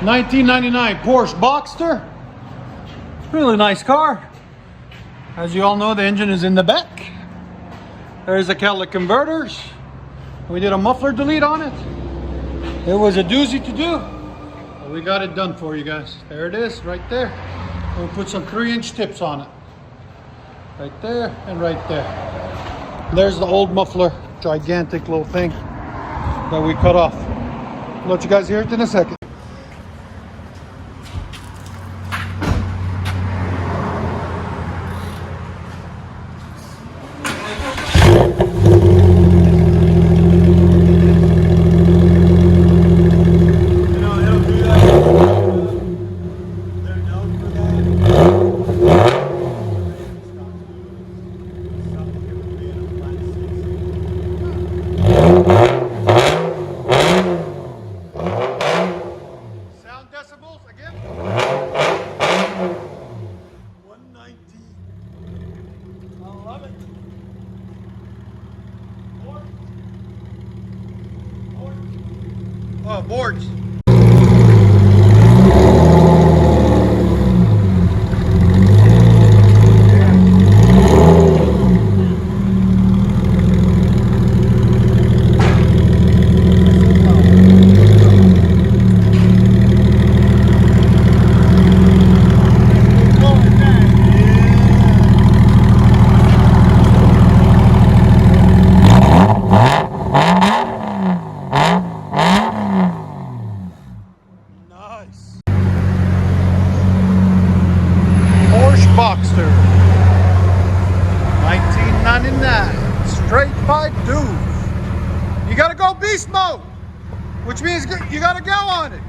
1999 Porsche Boxster. Really nice car. As you all know, the engine is in the back. There's the catalytic converters. We did a muffler delete on it. It was a doozy to do, but we got it done for you guys. There it is, right there. We'll put some 3-inch tips on it. Right there and right there. There's the old muffler, gigantic little thing that we cut off. I'll let you guys hear it in a second. Sound decibels again? 119. I love it. Oh, boards. Porsche Boxster, 1999, straight by dudes. You gotta go beast mode, which means you gotta go on it.